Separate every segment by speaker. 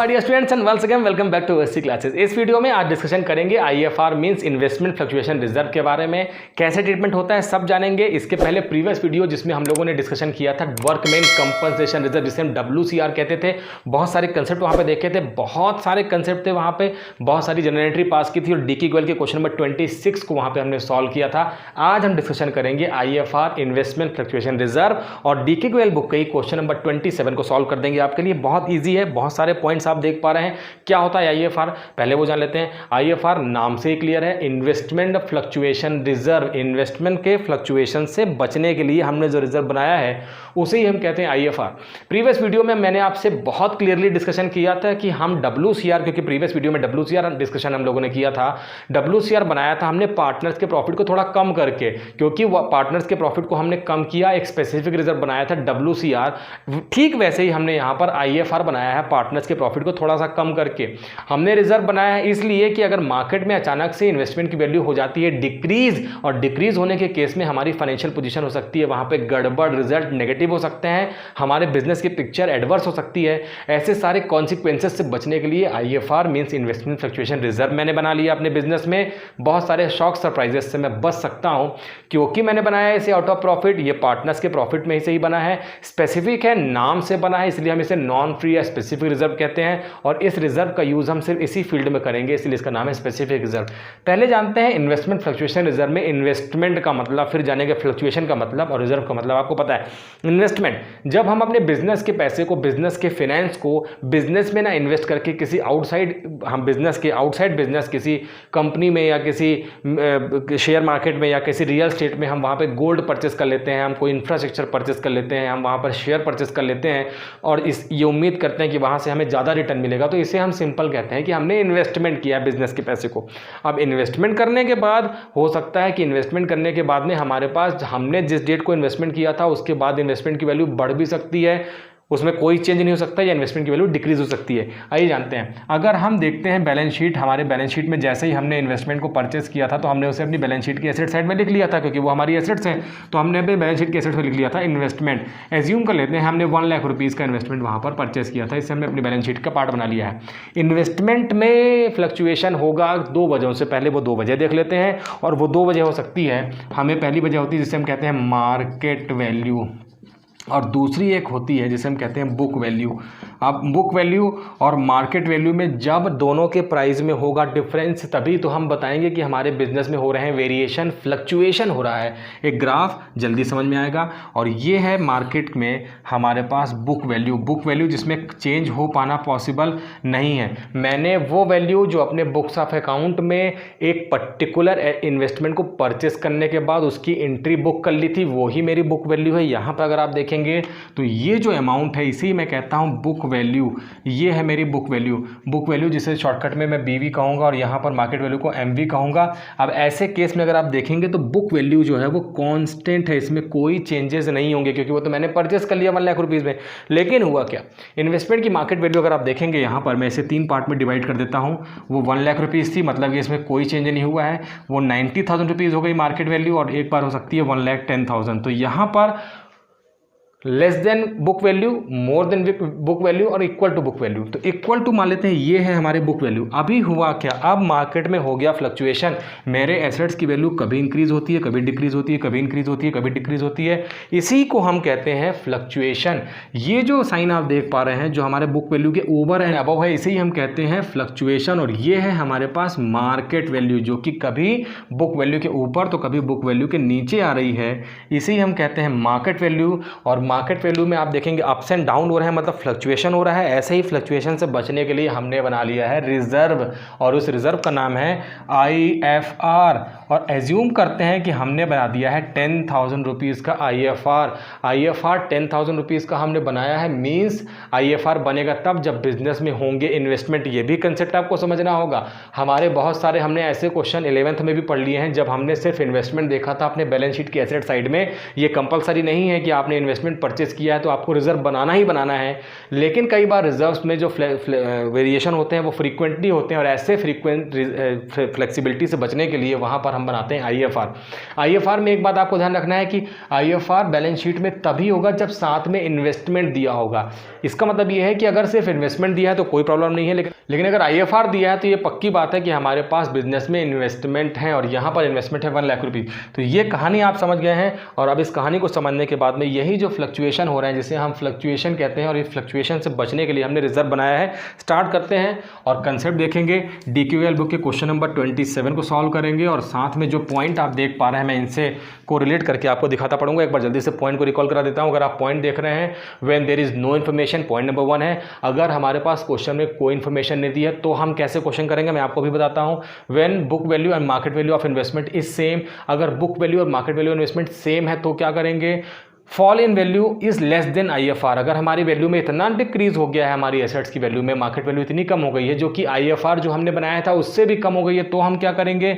Speaker 1: My dear students and once again welcome back to OSC classes. इस video में आज discussion करेंगे IFR means investment fluctuation reserve के बारे में, कैसे ट्रीटमेंट होता है सब जानेंगे। इसके पहले प्रीवियस वीडियो जिसमें हम लोगों ने डिस्कशन किया था वर्कमैन कंपनसेशन रिजर्व, जिसे हम WCR कहते थे, बहुत सारे कंसेप्ट वहाँ पे देखे थे, बहुत सारे कंसेप्ट थे वहाँ पे, बहुत सारी जनरल एंट्री पास की थी और DK गोयल के क्वेश्चन नंबर 26 को वहाँ पे हमने सॉल्व किया था। आज हम डिस्कशन करेंगे आईएफआर इन्वेस्टमेंट फ्लक्चुएशन रिजर्व और DK गोयल बुक के क्वेश्चन नंबर 27 को सॉल्व कर देंगे आपके लिए। बहुत ईजी है, बहुत सारे पॉइंट्स आप देख पा रहे हैं। क्या होता है आईएफआर, पहले वो जान लेते हैं। आईएफआर नाम से ही क्लियर है, इन्वेस्टमेंट फ्लक्चुएशन रिजर्व। इन्वेस्टमेंट के फ्लक्चुएशन से बचने के लिए हमने जो रिजर्व बनाया है उसे ही हम कहते हैं आईएफआर। प्रीवियस वीडियो में मैंने आपसे बहुत क्लियरली डिस्कशन किया था कि हम WCR, क्योंकि प्रीवियस वीडियो में WCR डिस्कशन हम लोगों ने किया था, WCR बनाया था हमने पार्टनर्स के प्रॉफिट को थोड़ा कम करके, क्योंकि पार्टनर्स के प्रॉफिट को हमने कम किया, एक स्पेसिफिक रिजर्व बनाया था WCR। ठीक वैसे ही हमने यहाँ पर आईएफआर बनाया है पार्टनर्स के प्रॉफिट को थोड़ा सा कम करके। हमने रिजर्व बनाया है इसलिए कि अगर मार्केट में अचानक से इन्वेस्टमेंट की वैल्यू हो जाती है डिक्रीज, और डिक्रीज होने के केस में हमारी फाइनेंशियल पोजीशन हो सकती है वहां पे गड़बड़, रिजल्ट नेगेटिव हो सकते हैं, हमारे बिजनेस की पिक्चर एडवर्स हो सकती है। ऐसे सारे कॉन्सिक्वेंसेस से बचने के लिए IFR means investment fluctuation reserve मैंने बना लिया अपने बिजनेस में। बहुत सारे शॉक सरप्राइजेस से मैं बच सकता हूं क्योंकि मैंने बनाया है इसे आउट ऑफ प्रॉफिट। ये पार्टनर्स के प्रॉफिट में ही से ही बना है, स्पेसिफिक है, नाम से बना है, इसलिए हम इसे नॉन फ्री या स्पेसिफिक रिजर्व कहते हैं। और इस रिजर्व का यूज हम सिर्फ इसी फील्ड में करेंगे, इसलिए इसका नाम है स्पेसिफिक रिजर्व। पहले जानते हैं इन्वेस्टमेंट फ्लक्चुएशन रिजर्व में इन्वेस्टमेंट का मतलब, फिर जानेंगे फ्लक्चुएशन का मतलब और रिजर्व का मतलब। आपको पता है इन्वेस्टमेंट, जब हम अपने बिजनेस के पैसे को, बिजनेस के फाइनेंस को बिजनेस में ना इन्वेस्ट करके किसी आउटसाइड, हम बिजनेस के आउटसाइड बिजनेस किसी कंपनी में या किसी शेयर मार्केट में या किसी रियल स्टेट में हम वहाँ पे गोल्ड परचेस कर लेते हैं, हम कोई इंफ्रास्ट्रक्चर परचेस कर लेते हैं, हम वहाँ पर शेयर परचेस कर लेते हैं और ये उम्मीद करते हैं कि वहाँ से हमें ज़्यादा रिटर्न मिलेगा, तो इसे हम सिंपल कहते हैं कि हमने इन्वेस्टमेंट किया है बिजनेस के पैसे को। अब इन्वेस्टमेंट करने के बाद हो सकता है कि इन्वेस्टमेंट करने के बाद में हमारे पास, हमने जिस डेट को इन्वेस्टमेंट किया था उसके बाद इन्वेस्टमेंट की वैल्यू बढ़ भी सकती है, उसमें कोई चेंज नहीं हो सकता, या इन्वेस्टमेंट की वैल्यू डिक्रीज हो सकती है। आइए जानते हैं। अगर हम देखते हैं बैलेंस शीट, हमारे बैलेंस शीट में जैसे ही हमने इन्वेस्टमेंट को परचेस किया था तो हमने उसे अपनी बैलेंस शीट की एसेट साइड में लिख लिया था, क्योंकि वो हमारी एसेट्स हैं, तो हमने अपने बैलेंस शीट की एसेट्स में लिख लिया था इन्वेस्टमेंट। एज्यूम कर लेते हैं हमने 1 लाख रुपीज़ का इन्वेस्टमेंट वहाँ पर परचेस किया था, इससे हमने अपनी बैलेंस शीट का पार्ट बना लिया है। इन्वेस्टमेंट में फ्लक्चुएशन होगा 2 वजहों से, पहले वो 2 वजह देख लेते हैं, और वो 2 वजह हो सकती है। हमें पहली वजह होती है जिसे हम कहते हैं मार्केट वैल्यू, और दूसरी एक होती है जिसे हम कहते हैं बुक वैल्यू। अब बुक वैल्यू और मार्केट वैल्यू में जब दोनों के प्राइस में होगा डिफरेंस, तभी तो हम बताएंगे कि हमारे बिजनेस में हो रहे हैं वेरिएशन, फ्लक्चुएशन हो रहा है। एक ग्राफ जल्दी समझ में आएगा। और ये है मार्केट में हमारे पास बुक वैल्यू, बुक वैल्यू जिसमें चेंज हो पाना पॉसिबल नहीं है। मैंने वो वैल्यू जो अपने बुक्स ऑफ अकाउंट में एक पर्टिकुलर इन्वेस्टमेंट को परचेस करने के बाद उसकी एंट्री बुक कर ली थी, वो ही मेरी बुक वैल्यू है। यहाँ पर अगर आप देखेंगे तो ये जो अमाउंट है इसी मैं कहता हूँ बुक वैल्यू। ये है मेरी बुक वैल्यू, बुक वैल्यू जिसे शॉर्टकट में मैं BV कहूँगा और यहाँ पर मार्केट वैल्यू को MV कहूँगा। अब ऐसे केस में अगर आप देखेंगे तो बुक वैल्यू जो है वो कांस्टेंट है, इसमें कोई चेंजेस नहीं होंगे, क्योंकि वो तो मैंने परचेस कर लिया 1 लाख रुपीज़ में। लेकिन हुआ क्या, इन्वेस्टमेंट की मार्केट वैल्यू अगर आप देखेंगे, यहाँ पर मैं इसे 3 पार्ट में डिवाइड कर देता हूँ। वो 1 लाख रुपीज़ थी, मतलब कि इसमें कोई चेंज नहीं हुआ है। वो 90,000 रुपीज़ हो गई मार्केट वैल्यू, और एक बार हो सकती है 1,10,000। तो यहाँ पर less than book value, more than book value और इक्वल टू बुक वैल्यू। तो इक्वल टू मान लेते हैं ये है हमारे बुक वैल्यू। अभी हुआ क्या, अब मार्केट में हो गया फ्लक्चुएशन, मेरे एसेट्स की वैल्यू कभी इंक्रीज होती है, कभी डिक्रीज होती है, कभी इंक्रीज होती है, कभी डिक्रीज होती है। इसी को हम कहते हैं फ्लक्चुएशन। ये जो साइन आप देख पा रहे हैं जो हमारे बुक वैल्यू के ओवर एंड अबव है, इसे ही हम कहते हैं फ्लक्चुएशन। और ये है हमारे पास मार्केट वैल्यू, जो कि कभी बुक वैल्यू के ऊपर तो कभी बुक वैल्यू के नीचे आ रही है, इसे ही हम कहते हैं मार्केट वैल्यू। और मार्केट वैल्यू में आप देखेंगे अप्स एंड डाउन हो रहे हैं, मतलब फ्लक्चुएशन हो रहा है। ऐसे ही फ्लक्चुएशन से बचने के लिए हमने बना लिया है रिजर्व, और उस रिजर्व का नाम है IFR। और एज्यूम करते हैं कि हमने बना दिया है 10,000 रुपीज़ का IFR 10,000 रुपीज़ का हमने बनाया है। मीन्स IFR बनेगा तब जब बिजनेस में होंगे इन्वेस्टमेंट। ये भी कंसेप्ट आपको समझना होगा। हमारे बहुत सारे, हमने ऐसे क्वेश्चन 11th में भी पढ़ लिए हैं जब हमने सिर्फ इन्वेस्टमेंट देखा था अपने बैलेंस शीट की एसेट साइड में। ये कंपलसरी नहीं है कि आपने इन्वेस्टमेंट परचेस किया है तो आपको रिजर्व बनाना ही बनाना है। लेकिन कई बार रिजर्व्स में जो वेरिएशन होते हैं वो फ्रीक्वेंटली होते हैं, और ऐसे फ्रीक्वेंट फ्लेक्सिबिलिटी से बचने के लिए वहाँ पर हम बनाते हैं आईएफआर। आईएफआर में एक बात आपको ध्यान रखना है कि आईएफआर बैलेंस शीट में तभी होगा जब साथ में इन्वेस्टमेंट दिया होगा। इसका मतलब ये है कि अगर सिर्फ इन्वेस्टमेंट दिया है तो कोई प्रॉब्लम नहीं है, लेकिन अगर आईएफआर दिया है तो ये पक्की बात है कि हमारे पास बिजनेस में इन्वेस्टमेंट है, और यहाँ पर इन्वेस्टमेंट है 1 लाख रुपये। तो ये कहानी आप समझ गए हैं, और अब इस कहानी को समझने के बाद में यही जो फ्लक्चुएशन हो रहा है जिसे हम फ्लक्चुएशन कहते हैं, और इस फ्लक्चुएशन से बचने के लिए हमने रिजर्व बनाया है। स्टार्ट करते हैं और कंसेप्ट देखेंगे। डीक्यूएल बुक के क्वेश्चन नंबर 27 को सॉल्व करेंगे, और साथ में जो पॉइंट आप देख पा रहे हैं मैं इनसे को रिलेट करके आपको दिखाता पड़ूंगा। एक बार जल्दी से पॉइंट को रिकॉल करा देता हूं। अगर आप पॉइंट देख रहे हैं, when there is no information, point number 1 है। अगर हमारे पास क्वेश्चन में कोई इन्फॉर्मेशन नहीं दी है तो हम कैसे क्वेश्चन करेंगे मैं आपको भी बताता हूं। When book value and market value of investment is same, अगर बुक वैल्यू और मार्केट वैल्यू इन्वेस्टमेंट सेम है तो क्या करेंगे। Fall in value is less than IFR, अगर हमारी वैल्यू में इतना डिक्रीज हो गया है, हमारी एसेट्स की वैल्यू में मार्केट वैल्यू इतनी कम हो गई है जो कि आईएफआर जो हमने बनाया था उससे भी कम हो गई है, तो हम क्या करेंगे।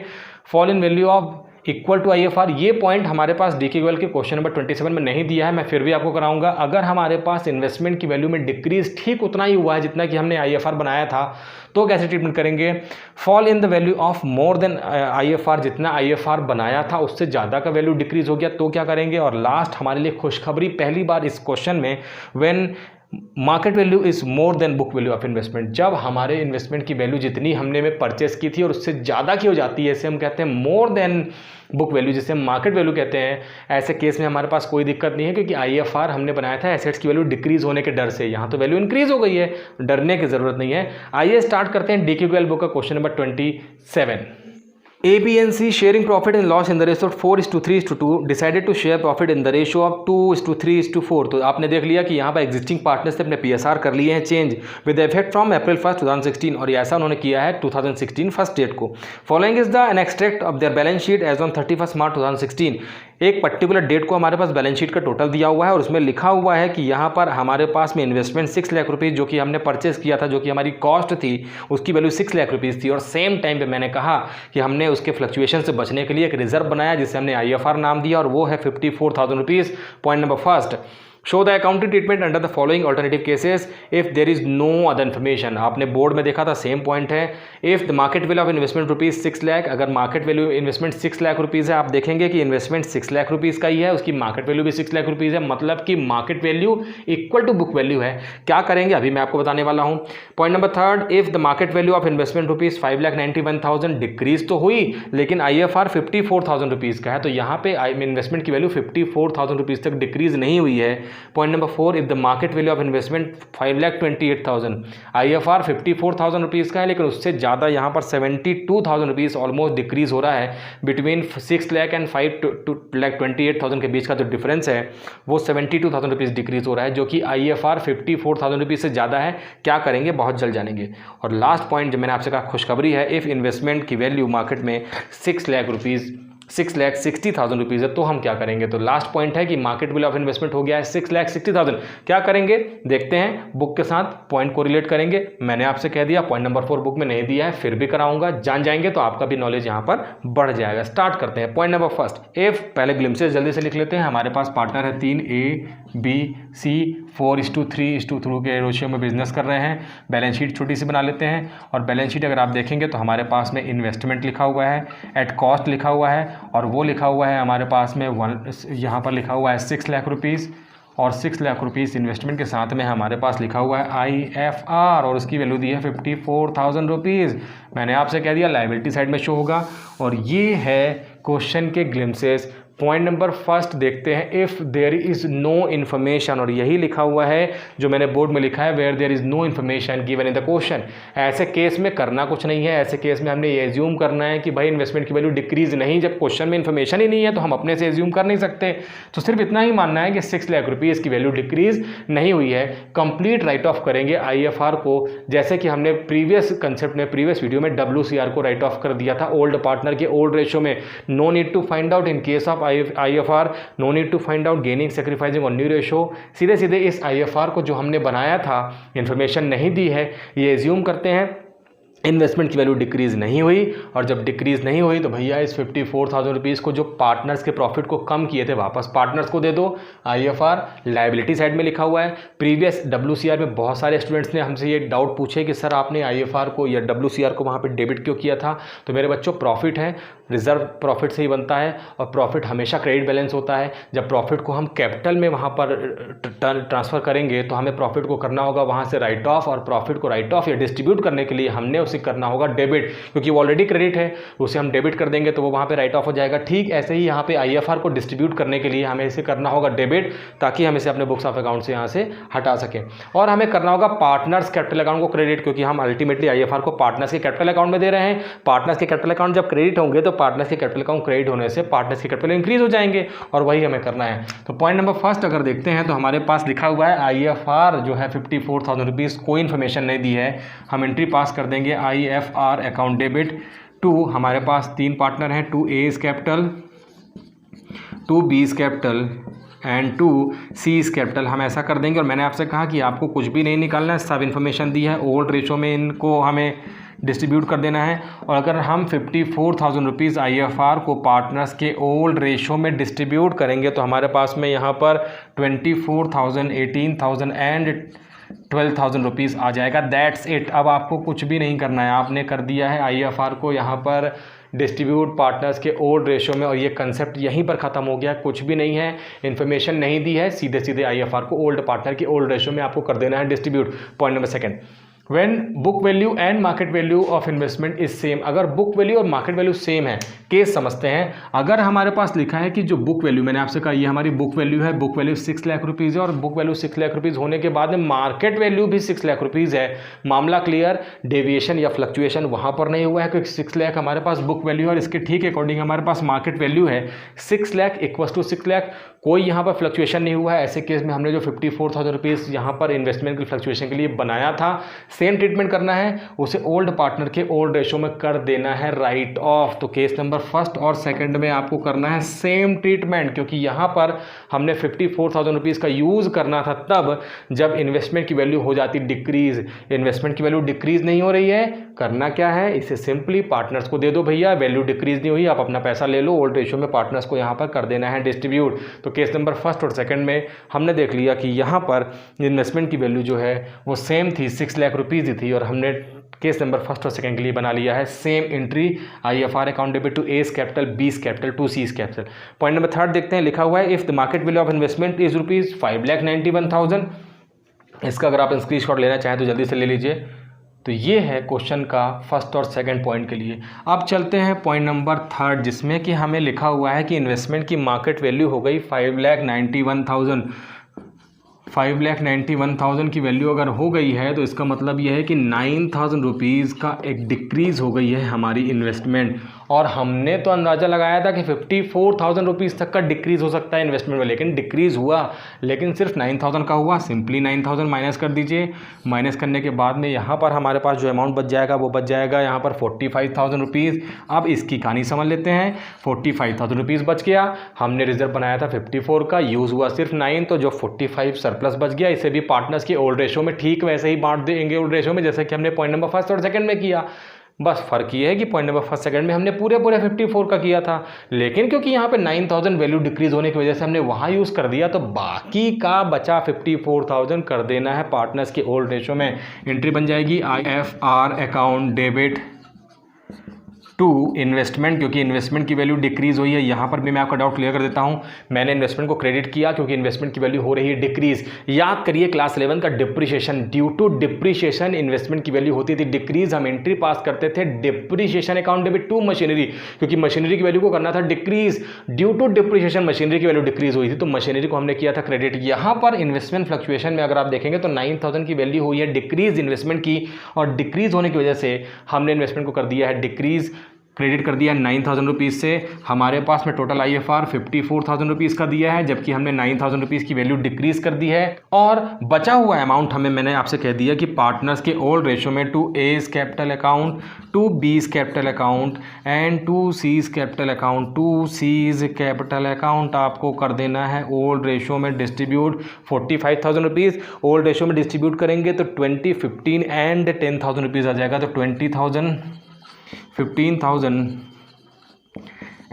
Speaker 1: Fall in value of equal to IFR. ये पॉइंट हमारे पास डीक्यूएल के क्वेश्चन नंबर 27 में नहीं दिया है, मैं फिर भी आपको कराऊंगा। अगर हमारे पास इन्वेस्टमेंट की वैल्यू में डिक्रीज ठीक उतना ही हुआ है जितना कि हमने आईएफआर बनाया था, तो कैसे ट्रीटमेंट करेंगे। Fall in the value of more than IFR, जितना आईएफआर बनाया था उससे ज़्यादा का वैल्यू डिक्रीज हो गया तो क्या करेंगे। और लास्ट हमारे लिए खुशखबरी पहली बार इस क्वेश्चन में, when market value is more than book value of investment, जब हमारे इन्वेस्टमेंट की वैल्यू जितनी हमने में परचेस की थी और उससे ज़्यादा की हो जाती है, इसे हम कहते हैं मोर देन बुक वैल्यू, जिसे हम मार्केट वैल्यू कहते हैं। ऐसे केस में हमारे पास कोई दिक्कत नहीं है, क्योंकि आईएफआर हमने बनाया था एसेट्स की वैल्यू डिक्रीज होने के डर से। यहाँ तो वैल्यू इंक्रीज हो गई है, डरने की जरूरत नहीं है। आइए स्टार्ट करते हैं डीक्यूएल बुक का question number 27। A, B and C sharing profit and loss in the ratio of 4:3:2 decided to share profit in the ratio of 2:3:4। तो आपने देख लिया कि यहाँ पर एग्जिस्टिंग पार्टनर्स ने अपने PSR कर लिए हैं change with effect from April 1, 2016, और ऐसा उन्होंने किया है 2016 फर्स्ट डेट को। Following is the an extract of their balance sheet as on 31 March 2016। एक पर्टिकुलर डेट को हमारे पास बैलेंस शीट का टोटल दिया हुआ है, और उसमें लिखा हुआ है कि यहाँ पर हमारे पास में इन्वेस्टमेंट 6 लाख रुपीज़ जो कि हमने परचेस किया था, जो कि हमारी कॉस्ट थी, उसकी वैल्यू 6 लाख रुपीज़ थी। और सेम टाइम पे मैंने कहा कि हमने उसके फ्लक्चुएशन से बचने के लिए एक रिजर्व बनाया जिसे हमने आईएफआर नाम दिया, और वो है 54,000 rupees. Point number first, show the accounting treatment under the following alternative cases if there is no other information. आपने बोर्ड में देखा था, सेम पॉइंट है। If the market value of investment rupees 6 lakh, अगर market value investment 6 lakh rupees है, आप देखेंगे कि इन्वेस्टमेंट 6 लाख रुपीज़ का ही है, उसकी मार्केट वैल्यू भी 6 लाख रुपीज़ है, मतलब कि market value equal to book value है। क्या करेंगे अभी मैं आपको बताने वाला हूँ। Point number third, if the market value of investment rupees 5,91,000 decrease तो हुई, लेकिन आईएफआर 54,000 रुपीज़ का है, तो यहाँ पे इन्वेस्टमेंट की वैल्यू 54,000 रुपीज़ तक डिक्रीज नहीं हुई है। Point number 4, if the market value of investment 5,28,000, IFR 54,000 rupees का है, लेकिन उससे ज़्यादा यहाँ पर 72,000 रुपीज़ ऑलमोस्ट डिक्रीज हो रहा है। बिटवीन 6 लाख एंड 5,28,000 के बीच का जो डिफरेंस है वो 72,000 रुपीज़ डिक्रीज हो रहा है, जो कि आईएफआर 54,000 रुपीज़ से ज़्यादा है। क्या करेंगे, बहुत जल्द जानेंगे। और लास्ट पॉइंट जो मैंने आपसे कहा खुशखबरी है, इफ़ इन्वेस्टमेंट की वैल्यू मार्केट में 6 लाख रुपीज़ 6,60,000 रुपीज़ है, तो हम क्या करेंगे। तो लास्ट पॉइंट है कि मार्केट वैल्यू ऑफ इन्वेस्टमेंट हो गया है 6,60,000। क्या करेंगे देखते हैं, बुक के साथ पॉइंट को रिलेट करेंगे। मैंने आपसे कह दिया पॉइंट नंबर 4 बुक में नहीं दिया है, फिर भी कराऊंगा, जान जाएंगे तो आपका भी नॉलेज यहाँ पर बढ़ जाएगा। स्टार्ट करते हैं। पॉइंट नंबर फर्स्ट, इफ पहले ग्लिम्सेस जल्दी से लिख लेते हैं। हमारे पास पार्टनर है 3, A, B, C, 4:3:2 के रेशियो में बिजनेस कर रहे हैं। बैलेंस शीट छोटी सी बना लेते हैं, और बैलेंस शीट अगर आप देखेंगे तो हमारे पास में इन्वेस्टमेंट लिखा हुआ है, एट कॉस्ट लिखा हुआ है, और वो लिखा हुआ है हमारे पास में यहाँ पर लिखा हुआ है 6 लाख रुपीज़, और 6 लाख रुपीज़ इन्वेस्टमेंट के साथ में हमारे पास लिखा हुआ है आईएफआर, और उसकी वैल्यू दी है 54,000 रुपीज़। मैंने आपसे कह दिया लायबिलिटी साइड में शो होगा। और ये है क्वेश्चन के ग्लिम्सेस। पॉइंट नंबर फर्स्ट देखते हैं, if there is no information, और यही लिखा हुआ है जो मैंने बोर्ड में लिखा है, where there is no information given in the question. ऐसे केस में करना कुछ नहीं है, ऐसे केस में हमने ये एज्यूम करना है कि भाई इन्वेस्टमेंट की वैल्यू डिक्रीज नहीं, जब क्वेश्चन में इन्फॉर्मेशन ही नहीं है तो हम अपने से एज्यूम कर नहीं सकते। तो सिर्फ इतना ही मानना है कि 6 लाख रुपीज़ की वैल्यू डिक्रीज नहीं हुई है। कंप्लीट राइट ऑफ करेंगे आईएफआर को, जैसे कि हमने प्रीवियस कंसेप्ट में प्रीवियस वीडियो में WCR को राइट ऑफ कर दिया था ओल्ड पार्टनर के ओल्ड रेशियो में। No need to find out in case of IFR, no need to find out gaining sacrificing और न्यू रेशो। सीधे सीधे इस IFR को जो हमने बनाया था, इन्फॉर्मेशन नहीं दी है, ये एज्यूम करते हैं इन्वेस्टमेंट की वैल्यू डिक्रीज़ नहीं हुई, और जब डिक्रीज़ नहीं हुई तो भैया इस 54,000 रुपीज़ को जो पार्टनर्स के प्रॉफिट को कम किए थे वापस पार्टनर्स को दे दो। IFR लायबिलिटी साइड में लिखा हुआ है। प्रीवियस WCR में बहुत सारे स्टूडेंट्स ने हमसे ये डाउट पूछे कि सर आपने IFR को या WCR को वहाँ पे डेबिट क्यों किया था। तो मेरे बच्चों, प्रॉफिट है, रिजर्व प्रॉफिट से ही बनता है, और प्रॉफिट हमेशा क्रेडिट बैलेंस होता है। जब प्रॉफिट को हम कैपिटल में वहाँ पर ट्रांसफ़र करेंगे तो हमें प्रॉफिट को करना होगा वहाँ से राइट ऑफ, और प्रॉफिट को राइट ऑफ या डिस्ट्रीब्यूट करने के लिए हमने उसे करना होगा डेबिट, क्योंकि वो ऑलरेडी क्रेडिट है, उसे हम डेबिट कर देंगे तो वो वहाँ पे राइट ऑफ हो जाएगा। ठीक ऐसे ही यहाँ पे IFR को डिस्ट्रीब्यूट करने के लिए हमें इसे करना होगा डेबिट, ताकि हम इसे अपने बुक्स ऑफ अकाउंट से यहाँ से हटा सकें। और हमें करना होगा पार्टनर्स कैपिटल अकाउंट को क्रेडिट, क्योंकि हम अल्टीमेटली IFR को पार्टनर्स के कैपिटल अकाउंट में दे रहे हैं। पार्टनर्स के कैपिटल अकाउंट जब क्रेडिट होंगे तो पार्टनर्स के कैपिटल अकाउंट क्रेडिट होने से पार्टनर्स के कैपिटल इंक्रीज हो जाएंगे, और वही हमें करना है। तो पॉइंट नंबर फर्स्ट अगर देखते हैं तो हमारे पास लिखा हुआ है IFR जो है 54,000 रुपीज़, कोई इन्फॉर्मेशन नहीं दी है, हम एंट्री पास कर देंगे IFR अकाउंट डेबिट टू, हमारे पास 3 पार्टनर हैं, 2 A's capital, 2 B's capital and 2 C's capital. हम ऐसा कर देंगे। और मैंने आपसे कहा कि आपको कुछ भी नहीं निकालना है, सब इन्फॉर्मेशन दी है, ओल्ड रेशो में इनको हमें डिस्ट्रीब्यूट कर देना है। और अगर हम 54,000 रुपीज़ IFR को पार्टनर्स के ओल्ड रेशो में डिस्ट्रीब्यूट करेंगे तो हमारे पास में यहाँ पर 24,000, 18,000 एंड 12,000 रुपीज़ आ जाएगा। That's it. अब आपको कुछ भी नहीं करना है, आपने कर दिया है IFR को यहाँ पर डिस्ट्रीब्यूट पार्टनर्स के ओल्ड रेशो में, और ये कंसेप्ट यहीं पर ख़त्म हो गया। कुछ भी नहीं है, इन्फॉर्मेशन नहीं दी है, सीधे सीधे IFR को ओल्ड पार्टनर के ओल्ड रेशो में आपको कर देना है distribute. Point number second, when book value and market value of investment is same. अगर बुक वैल्यू और मार्केट वैल्यू सेम है, केस समझते हैं। अगर हमारे पास लिखा है कि जो बुक वैल्यू, मैंने आपसे कहा ये हमारी बुक वैल्यू है, बुक वैल्यू 6 लाख रुपीज़ है, और बुक वैल्यू 6 लाख रुपीज़ होने के बाद में मार्केट वैल्यू भी 6 लाख रुपीज़ है, मामला क्लियर। डेविएशन या फ्लक्चुएशन वहाँ पर नहीं हुआ है, क्योंकि 6 लाख हमारे पास बुक वैल्यू है और इसके ठीक अकॉर्डिंग हमारे पास मार्केट वैल्यू है 6 लाख इक्वस टू 6 लाख। कोई यहाँ पर फ्लक्चुएशन नहीं हुआ है। ऐसे केस में हमने जो 54,000 रुपीज़ यहाँ पर इन्वेस्टमेंट की फ्लक्चुएशन के लिए बनाया था, सेम ट्रीटमेंट करना है, उसे ओल्ड पार्टनर के ओल्ड रेशो में कर देना है राइट ऑफ। तो केस नंबर फर्स्ट और सेकंड में आपको करना है सेम ट्रीटमेंट, क्योंकि यहाँ पर हमने 54,000 रुपीज़ का यूज़ करना था तब जब इन्वेस्टमेंट की वैल्यू हो जाती डिक्रीज। इन्वेस्टमेंट की वैल्यू डिक्रीज नहीं हो रही है, करना क्या है, इसे सिंपली पार्टनर्स को दे दो। भैया वैल्यू डिक्रीज नहीं हुई, आप अपना पैसा ले लो, ओल्ड रेशो में पार्टनर्स को यहाँ पर कर देना है डिस्ट्रीब्यूट। तो केस नंबर फर्स्ट और सेकंड में हमने देख लिया कि यहाँ पर इन्वेस्टमेंट की वैल्यू जो है वो सेम थी, 6 लाख रुपीज़ ही थी, और हमने केस नंबर फर्स्ट और सेकंड के लिए बना लिया है same entry IFR account debit to A's capital, B's capital, 2 C's capital. Point number third देखते हैं, लिखा हुआ है if the market value of investment is ₹5,91,000। इसका अगर आप स्क्रीनशॉट लेना चाहें तो जल्दी से ले लीजिए। तो ये है क्वेश्चन का फर्स्ट और सेकंड पॉइंट के लिए। अब चलते हैं पॉइंट नंबर थर्ड, जिसमें कि हमें लिखा हुआ है कि इन्वेस्टमेंट की मार्केट वैल्यू हो गई 5,91,000। 5,91,000 की वैल्यू अगर हो गई है तो इसका मतलब यह है कि 9,000 रुपीज़ का एक डिक्रीज़ हो गई है हमारी इन्वेस्टमेंट। और हमने तो अंदाज़ा लगाया था कि 54,000 रुपीज़ तक का डिक्रीज़ हो सकता है इन्वेस्टमेंट में, लेकिन डिक्रीज़ हुआ, लेकिन सिर्फ 9,000 का हुआ। सिंपली 9,000 माइनस कर दीजिए। माइनस करने के बाद में यहाँ पर हमारे पास जो अमाउंट बच जाएगा वो बच जाएगा यहाँ पर 45,000 रुपीज़। अब इसकी कहानी समझ लेते हैं। 45,000 रुपीज़ बच गया, हमने रिजर्व बनाया था 54 का, यूज़ हुआ सिर्फ 9, तो जो 45 सरप्लस बच गया इसे भी पार्टनर्स के ओल्ड रेशो में ठीक वैसे ही बांट देंगे ओल्ड रेशो में, जैसे कि हमने पॉइंट नंबर फर्स्ट और सेकंड में किया। बस फ़र्क ये है कि पॉइंट नंबर फर्स्ट सेकंड में हमने पूरे 54 का किया था, लेकिन क्योंकि यहाँ पे 9,000 वैल्यू डिक्रीज होने की वजह से हमने वहाँ यूज़ कर दिया, तो बाकी का बचा 54,000 कर देना है पार्टनर्स के ओल्ड रेशो में। एंट्री बन जाएगी IFR account debit to investment, क्योंकि इन्वेस्टमेंट की वैल्यू डिक्रीज हुई है। यहाँ पर भी मैं आपका डाउट क्लियर कर देता हूँ। मैंने इन्वेस्टमेंट को क्रेडिट किया क्योंकि इन्वेस्टमेंट की वैल्यू हो रही है डिक्रीज। याद करिए क्लास 11 का depreciation, due to depreciation investment की वैल्यू होती थी डिक्रीज। हम एंट्री पास करते थे depreciation account debit to machinery, क्योंकि मशीनरी की वैल्यू को करना था decrease. Due to depreciation machinery की वैल्यू डिक्रीज हुई थी, तो मशीनरी को हमने किया था क्रेडिट। यहाँ पर इन्वेस्टमेंट फ्लक्चुएशन में अगर आप देखेंगे तो 9,000 की वैल्यू हुई है डिक्रीज इन्वेस्टमेंट की, और डिक्रीज होने की वजह से हमने इन्वेस्टमेंट को कर दिया है डिक्रीज। क्रेडिट कर दिया 9,000 रुपीज़ से। हमारे पास में टोटल IFR 54,000 रुपीज़ का दिया है, जबकि हमने 9,000 रुपीज़ की वैल्यू डिक्रीज़ कर दी है। और बचा हुआ अमाउंट हमें, मैंने आपसे कह दिया कि पार्टनर्स के ओल्ड रेशो में to A's capital account, to B's capital account and to C's capital account, to C's capital account आपको कर देना है ओल्ड रेशो में डिस्ट्रीब्यूट 45,000 रुपीज़। ओल्ड रेशो में डिस्ट्रीब्यूट करेंगे तो 20, 15 एंड 10,000 रुपीज़ आ जाएगा। तो 20,000, 15,000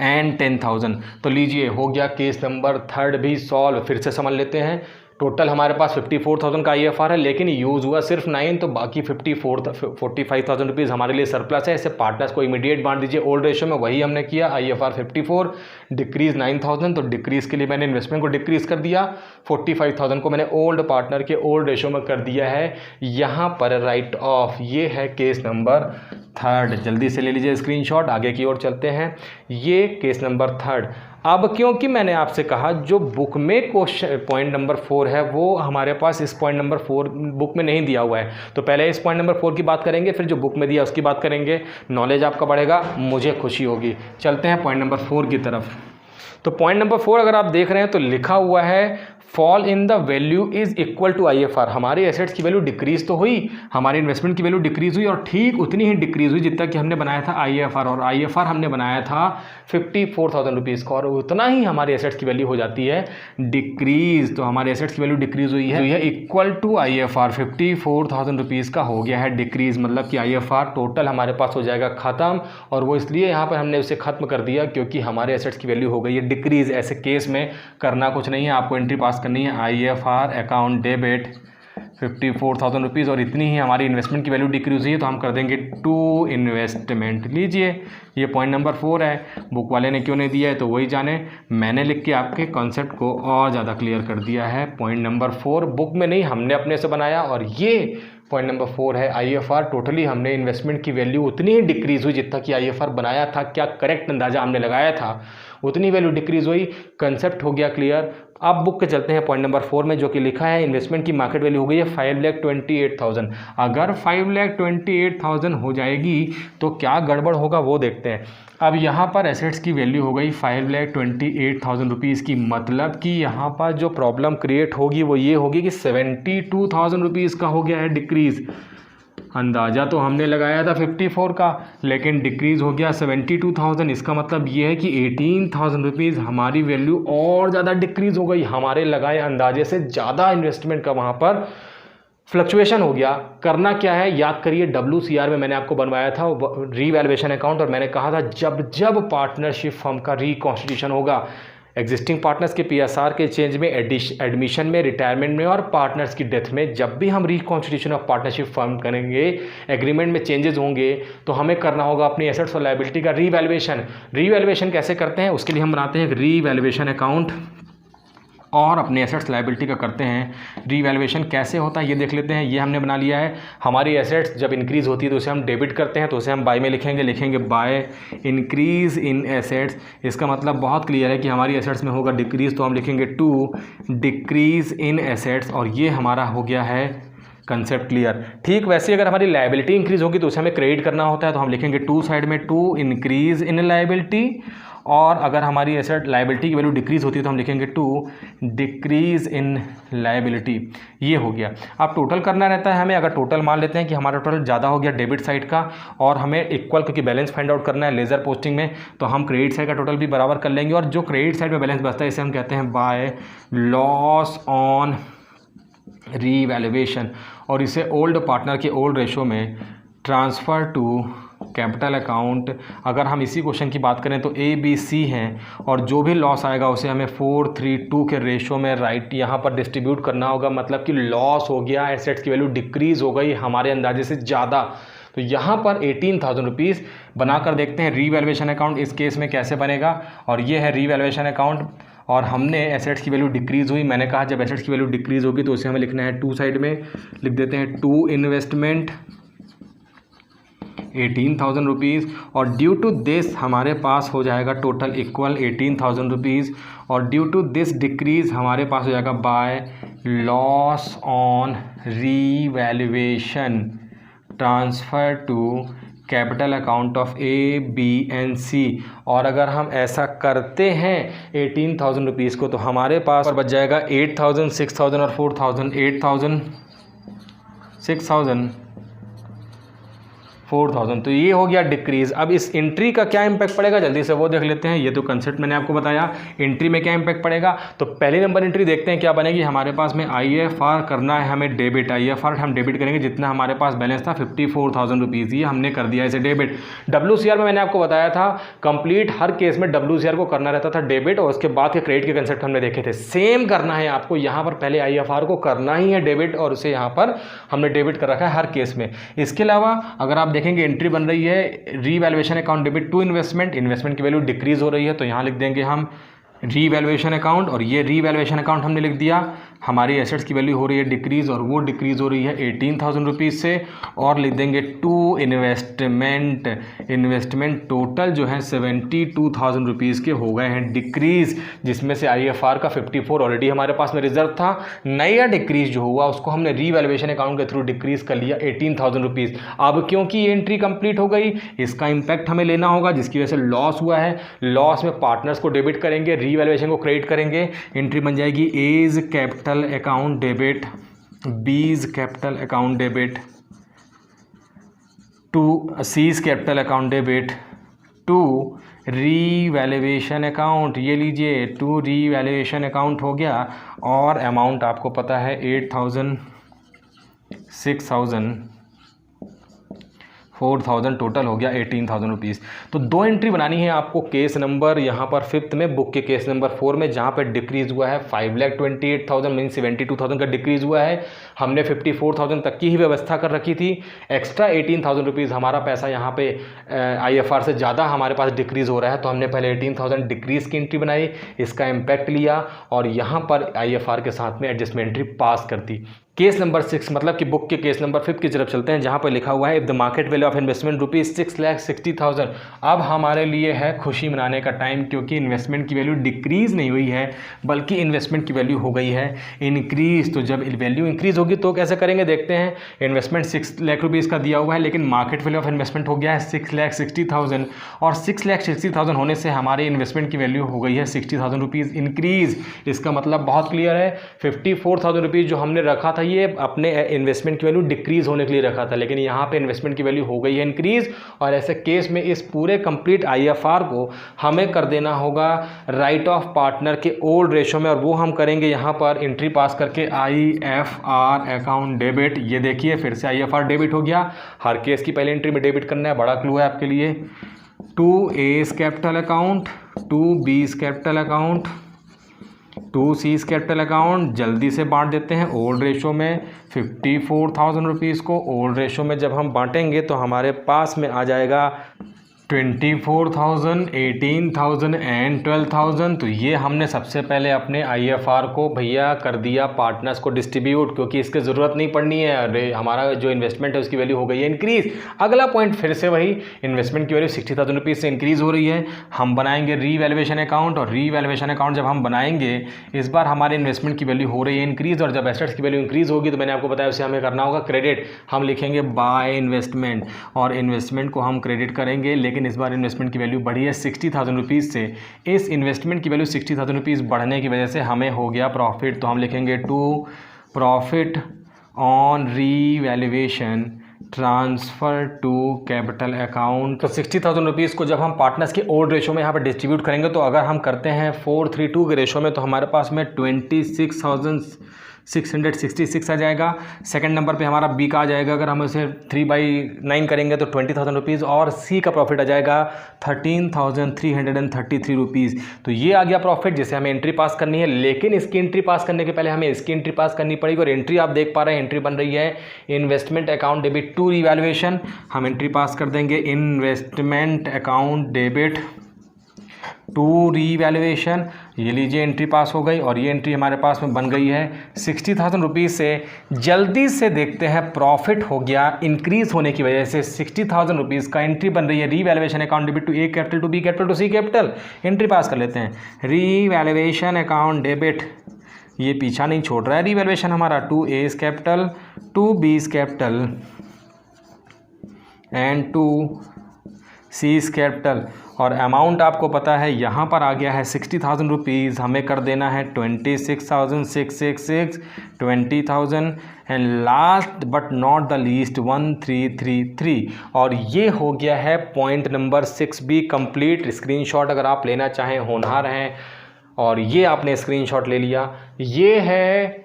Speaker 1: एंड 10,000। तो लीजिए हो गया केस नंबर 3 भी सॉल्व। फिर से समझ लेते हैं। टोटल हमारे पास 54,000 का IFR है, लेकिन यूज़ हुआ सिर्फ 9, तो बाकी 45,000 रुपीज़ हमारे लिए सरप्लस है। इसे पार्टनर्स को इमीडिएट बांट दीजिए ओल्ड रेशो में। वही हमने किया। IFR 54, डिक्रीज़ 9,000, तो डिक्रीज़ के लिए मैंने इन्वेस्टमेंट को डिक्रीज़ कर दिया। 45,000 को मैंने ओल्ड पार्टनर के ओल्ड रेशो में कर दिया है यहाँ पर राइट ऑफ। ये है केस नंबर 3। जल्दी से ले लीजिए स्क्रीनशॉट, आगे की ओर चलते हैं। ये केस नंबर 3। अब क्योंकि मैंने आपसे कहा जो बुक में क्वेश्चन पॉइंट नंबर 4 है वो हमारे पास इस पॉइंट नंबर 4 बुक में नहीं दिया हुआ है, तो पहले इस पॉइंट नंबर 4 की बात करेंगे, फिर जो बुक में दिया उसकी बात करेंगे। नॉलेज आपका बढ़ेगा, मुझे खुशी होगी। चलते हैं पॉइंट नंबर 4 की तरफ। तो पॉइंट नंबर 4 अगर आप देख रहे हैं तो लिखा हुआ है fall in the value is equal to IFR। हमारी एसेट्स की वैल्यू डिक्रीज तो हुई, हमारी इन्वेस्टमेंट की वैल्यू डिक्रीज हुई, और ठीक उतनी ही डिक्रीज हुई जितना कि हमने बनाया था IFR। और IFR हमने बनाया था 54,000 रुपीज़ का, और उतना ही हमारी एसेट्स की वैल्यू हो जाती है डिक्रीज। तो हमारे एसेट्स की वैल्यू डिक्रीज हुई है इक्वल टू IFR। 54,000 रुपीज़ का हो गया है डिक्रीज, मतलब कि IFR टोटल हमारे पास हो जाएगा ख़त्म। और वो इसलिए यहाँ पर हमने उसे ख़त्म कर दिया क्योंकि हमारे एसेट्स की वैल्यू हो गई है डिक्रीज। ऐसे केस में करना कुछ नहीं है, आपको एंट्री पास करनी है IFR अकाउंट डेबिट 54,000 रुपीज़, और इतनी ही हमारी इन्वेस्टमेंट की वैल्यू डिक्रीज हुई है, तो हम कर देंगे टू इन्वेस्टमेंट। लीजिए ये पॉइंट नंबर 4 है। बुक वाले ने क्यों नहीं दिया है तो वही जाने, मैंने लिख के आपके कॉन्सेप्ट को और ज़्यादा क्लियर कर दिया है। पॉइंट नंबर 4 बुक में नहीं, हमने अपने से बनाया। और ये पॉइंट नंबर 4 है IFR टोटली हमने इन्वेस्टमेंट की वैल्यू उतनी ही डिक्रीज हुई जितना कि IFR बनाया था, क्या करेक्ट अंदाजा हमने लगाया था, उतनी वैल्यू डिक्रीज हुई। कंसेप्ट हो गया क्लियर। अब बुक के चलते हैं पॉइंट नंबर 4 में, जो कि लिखा है इन्वेस्टमेंट की मार्केट वैल्यू हो गई है 5,28,000। अगर 5,28,000 हो जाएगी तो क्या गड़बड़ होगा वो देखते हैं। अब यहाँ पर एसेट्स की वैल्यू हो गई 5,28,000 रुपीज़ की, मतलब कि यहाँ पर जो प्रॉब्लम क्रिएट होगी वो ये होगी कि 72,000 रुपीज़ का हो गया है डिक्रीज़। अंदाज़ा तो हमने लगाया था 54 का, लेकिन डिक्रीज़ हो गया 72,000। इसका मतलब ये है कि 18,000 रुपीज़ हमारी वैल्यू और ज़्यादा डिक्रीज़ हो गई। हमारे लगाए अंदाजे से ज़्यादा इन्वेस्टमेंट का वहाँ पर फ्लक्चुएशन हो गया। करना क्या है, याद करिए WCR में मैंने आपको बनवाया था रीवैल्यूएशन अकाउंट, और मैंने कहा था जब जब पार्टनरशिप फर्म का रिकॉन्स्टिट्यूशन होगा, एग्जिस्टिंग पार्टनर्स के PSR के चेंज में, एडमिशन में, रिटायरमेंट में और पार्टनर्स की डेथ में, जब भी हम रिकॉन्स्टिट्यूशन ऑफ पार्टनरशिप फर्म करेंगे, एग्रीमेंट में चेंजेस होंगे, तो हमें करना होगा अपनी एसेट्स और लायबिलिटी का रीवैल्यूएशन। रीवैल्यूएशन कैसे करते हैं, उसके लिए हम बनाते हैं रीवैल्यूएशन अकाउंट और अपने एसेट्स लायबिलिटी का करते हैं रीवैल्यूएशन। कैसे होता है ये देख लेते हैं। ये हमने बना लिया है। हमारी एसेट्स जब इंक्रीज़ होती है तो उसे हम डेबिट करते हैं, तो उसे हम बाय में लिखेंगे बाय इंक्रीज़ इन एसेट्स। इसका मतलब बहुत क्लियर है कि हमारी एसेट्स में होगा डिक्रीज़, तो हम लिखेंगे टू डिक्रीज़ इन एसेट्स, और ये हमारा हो गया है कंसेप्ट क्लियर। ठीक वैसे अगर हमारी लायबिलिटी इंक्रीज़ होगी तो उसे हमें क्रेडिट करना होता है, तो हम लिखेंगे टू साइड में टू इंक्रीज़ इन लायबिलिटी, और अगर हमारी एसेट लायबिलिटी की वैल्यू डिक्रीज़ होती है तो हम लिखेंगे टू डिक्रीज़ इन लायबिलिटी। ये हो गया। अब टोटल करना रहता है हमें। अगर टोटल मान लेते हैं कि हमारा टोटल ज़्यादा हो गया डेबिट साइड का, और हमें इक्वल क्योंकि बैलेंस फाइंड आउट करना है लेज़र पोस्टिंग में, तो हम क्रेडिट साइड का टोटल भी बराबर कर लेंगे, और जो क्रेडिट साइड में बैलेंस बचता है इसे हम कहते हैं बाय लॉस ऑन रीवैल्यूएशन, और इसे ओल्ड पार्टनर के ओल्ड रेशो में ट्रांसफ़र टू कैपिटल अकाउंट। अगर हम इसी क्वेश्चन की बात करें तो ABC हैं, और जो भी लॉस आएगा उसे हमें 4:3:2 के रेशो में राइट यहाँ पर डिस्ट्रीब्यूट करना होगा। मतलब कि लॉस हो गया, एसेट्स की वैल्यू डिक्रीज़ हो गई हमारे अंदाजे से ज़्यादा, तो यहाँ पर 18,000 रुपीज़ बनाकर देखते हैं रीवैल्यूएशन अकाउंट इस केस में कैसे बनेगा। और ये है रीवैल्यूएशन अकाउंट, और हमने एसेट्स की वैल्यू डिक्रीज़ हुई। मैंने कहा जब एसेट्स की वैल्यू डिक्रीज़ होगी तो उसे हमें लिखना है टू साइड में, लिख देते हैं टू इन्वेस्टमेंट 18,000 रुपीज़, और ड्यू टू दिस हमारे पास हो जाएगा टोटल इक्वल 18,000 रुपीज़, और ड्यू टू दिस डिक्रीज़ हमारे पास हो जाएगा by loss on revaluation transfer to capital account of A B and C. और अगर हम ऐसा करते हैं 18,000 रुपीज़ को, तो हमारे पास बच जाएगा 8,000, 6,000 और 4,000, 8,000, 6,000, 4,000। तो ये हो गया डिक्रीज़। अब इस एंट्री का क्या इंपैक्ट पड़ेगा, जल्दी से वो देख लेते हैं। ये तो कंसेप्ट मैंने आपको बताया, एंट्री में क्या इंपैक्ट पड़ेगा। तो पहली नंबर एंट्री देखते हैं क्या बनेगी। हमारे पास में IFR करना है हमें डेबिट। IFR हम डेबिट करेंगे जितना हमारे पास बैलेंस था 54,000 रुपीज़, ये हमने कर दिया इसे डेबिट। WCR में मैंने आपको बताया था कंप्लीट हर केस में WCR को करना रहता था डेबिट, और उसके बाद के क्रेडिट के कंसेप्ट हमने देखे थे। सेम करना है आपको यहाँ पर, पहले IFR को करना ही है डेबिट, और उसे यहाँ पर हमने डेबिट कर रखा है हर केस में। इसके अलावा अगर आप देखेंगे एंट्री बन रही है revaluation account debit to investment, investment की वैल्यू डिक्रीज हो रही है, तो यहाँ लिख देंगे हम रीवैल्यूएशन अकाउंट, और ये रीवैल्यूएशन अकाउंट हमने लिख दिया। हमारी एसेट्स की वैल्यू हो रही है डिक्रीज, और वो डिक्रीज हो रही है 18,000 रुपीज़ से, और लिख देंगे टू इन्वेस्टमेंट। इन्वेस्टमेंट टोटल जो है 72,000 रुपीज़ के हो गए हैं डिक्रीज, जिसमें से IFR का 54 ऑलरेडी हमारे पास में रिजर्व था। नया डिक्रीज जो हुआ उसको हमने रीवैल्यूएशन अकाउंट के थ्रू डिक्रीज कर लिया 18,000 रुपीज़। अब क्योंकि ये एंट्री कंप्लीट हो गई, इसका इंपैक्ट हमें लेना होगा, जिसकी वजह से लॉस हुआ है। लॉस में पार्टनर्स को डेबिट करेंगे, रीवैल्यूएशन को क्रेडिट करेंगे। एंट्री बन जाएगी A's capital account debit, B's capital account debit to C's capital account debit to revaluation account. ये लीजिए टू रीवैल्यूएशन अकाउंट हो गया, और अमाउंट आपको पता है 8,000, 6,000, 4,000, टोटल हो गया 18,000 रुपीज़। तो दो एंट्री बनानी है आपको केस नंबर यहाँ पर 5th में, बुक के केस नंबर 4 में, जहाँ पर डिक्रीज़ हुआ है 5,28,000 मीन 72,000 का डिक्रीज़ हुआ है। हमने 54,000 तक की ही व्यवस्था कर रखी थी। एक्स्ट्रा 18,000 रुपीज़ हमारा पैसा यहाँ पे IFR से ज़्यादा हमारे पास डिक्रीज़ हो रहा है, तो हमने पहले 18,000 डिक्रीज़ की एंट्री बनाई, इसका इम्पैक्ट लिया, और यहाँ पर IFR के साथ में एडजस्टमेंट एंट्री पास कर दी। केस नंबर 6 मतलब कि बुक के केस नंबर 5 की तरफ चलते हैं, जहाँ पर लिखा हुआ है if the market value of investment rupees 6,60,000। अब हमारे लिए है खुशी मनाने का टाइम, क्योंकि इन्वेस्टमेंट की वैल्यू डिक्रीज़ नहीं हुई है, बल्कि इन्वेस्टमेंट की वैल्यू हो गई है इंक्रीज़। तो जब वैल्यू इंक्रीज़ होगी तो कैसे करेंगे देखते हैं। इन्वेस्टमेंट 6 लाख रुपीज़ का दिया हुआ है, लेकिन मार्केट वैल्यू ऑफ इन्वेस्टमेंट हो गया है 6,60,000, और 6,60,000 होने से हमारी इन्वेस्टमेंट की वैल्यू हो गई है 60,000 रुपीज़ इंक्रीज़। इसका मतलब बहुत क्लियर है, 54,000 रुपीज़ जो हमने रखा था ये अपने इन्वेस्टमेंट की वैल्यू डिक्रीज होने के लिए रखा था, लेकिन यहाँ पे इन्वेस्टमेंट की वैल्यू हो गई है इंक्रीज। और ऐसे केस में इस पूरे कंप्लीट IFR को हमें कर देना होगा राइट ऑफ पार्टनर के ओल्ड रेशो में, और वो हम करेंगे यहाँ पर एंट्री पास करके IFR अकाउंट डेबिट। ये देखिए फिर से IFR डेबिट हो गया। हर केस की पहले एंट्री में डेबिट करना है, बड़ा क्लू है आपके लिए। To A's capital account, to B's capital account, to C's capital account. जल्दी से बांट देते हैं ओल्ड रेशो में। 54,000 रुपीज़ को ओल्ड रेशो में जब हम बांटेंगे तो हमारे पास में आ जाएगा 24,000, 18,000 एंड 12,000। तो ये हमने सबसे पहले अपने IFR को भैया कर दिया पार्टनर्स को डिस्ट्रीब्यूट, क्योंकि इसकी ज़रूरत नहीं पड़नी है। अरे हमारा जो इन्वेस्टमेंट है उसकी वैल्यू हो गई है इंक्रीज़। अगला पॉइंट फिर से वही, इन्वेस्टमेंट की वैल्यू 60,000 रुपीज़ से इंक्रीज़ हो रही है। हम बनाएंगे रीवैल्यूएशन अकाउंट, और रीवैल्यूएशन अकाउंट जब हम बनाएंगे इस बार हमारे इन्वेस्टमेंट की वैल्यू हो रही है इंक्रीज़, और जब एसेट्स की वैल्यू इंक्रीज़ होगी तो मैंने आपको बताया उसे हमें करना होगा क्रेडिट। हम लिखेंगे बाय इन्वेस्टमेंट, और इन्वेस्टमेंट को हम क्रेडिट करेंगे, लेकिन इस बार इन्वेस्टमेंट की वैल्यू बढ़ी है 60,000 रुपीज़ से। इस इन्वेस्टमेंट की वैल्यू 60,000 रुपीज़ बढ़ने की वजह से हमें हो गया प्रॉफिट। तो हम लिखेंगे to profit on revaluation transfer to capital account. तो 60,000 रुपीज़ को जब हम पार्टनर्स के ओल्ड रेशो में यहाँ पर डिस्ट्रीब्यूट करेंगे, तो अगर हम करते हैं 4:3:2 के रेशो में, तो हमारे पास में 26,666 आ जाएगा। सेकंड नंबर पे हमारा बी का आ जाएगा, अगर हम इसे 3/9 करेंगे तो 20,000 रुपीज़, और सी का प्रॉफिट आ जाएगा 13,333 रुपीज़। तो ये आ गया प्रॉफिट, जिसे हमें एंट्री पास करनी है। लेकिन इसकी एंट्री पास करने के पहले हमें इसकी एंट्री पास करनी पड़ेगी, और एंट्री आप देख पा रहे हैं एंट्री बन रही है investment account debit to revaluation. हम एंट्री पास कर देंगे investment account debit to revaluation. ये लीजिए एंट्री पास हो गई, और ये एंट्री हमारे पास में बन गई है 60,000 रुपीज़ से। जल्दी से देखते हैं, प्रॉफिट हो गया इंक्रीज होने की वजह से 60,000 रुपीज़ का एंट्री बन रही है revaluation account debit to A capital to B capital to C capital. Entry pass कर लेते हैं रीवैल्यूएशन अकाउंट डेबिट, ये पीछा नहीं छोड़ रहा है रीवैल्यूएशन हमारा, to A's capital to B's capital N2 C's capital और अमाउंट आपको पता है यहाँ पर आ गया है 60,000 रुपीज़, हमें कर देना है 26,666 20,000 and last but not the least 1333 और ये हो गया है point number 6B complete. Screenshot अगर आप लेना चाहें होनहार हैं और ये आपने स्क्रीनशॉट ले लिया। ये है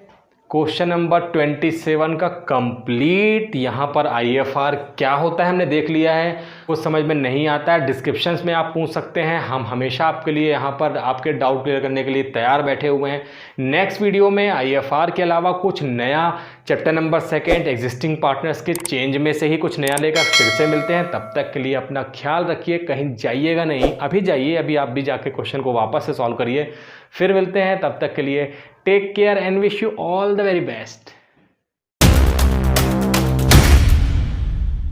Speaker 1: क्वेश्चन नंबर 27 का कंप्लीट। यहाँ पर IFR क्या होता है हमने देख लिया है, कुछ समझ में नहीं आता है डिस्क्रिप्शंस में आप पूछ सकते हैं, हम हमेशा आपके लिए यहाँ पर आपके डाउट क्लियर करने के लिए तैयार बैठे हुए हैं। नेक्स्ट वीडियो में IFR के अलावा कुछ नया चैप्टर नंबर 2 एग्जिस्टिंग पार्टनर्स के चेंज में से ही कुछ नया लेकर फिर से मिलते हैं। तब तक के लिए अपना ख्याल रखिए, कहीं जाइएगा नहीं, अभी जाइए, अभी आप भी जाके क्वेश्चन को वापस से सॉल्व करिए। फिर मिलते हैं, तब तक के लिए take care and wish you all the very best.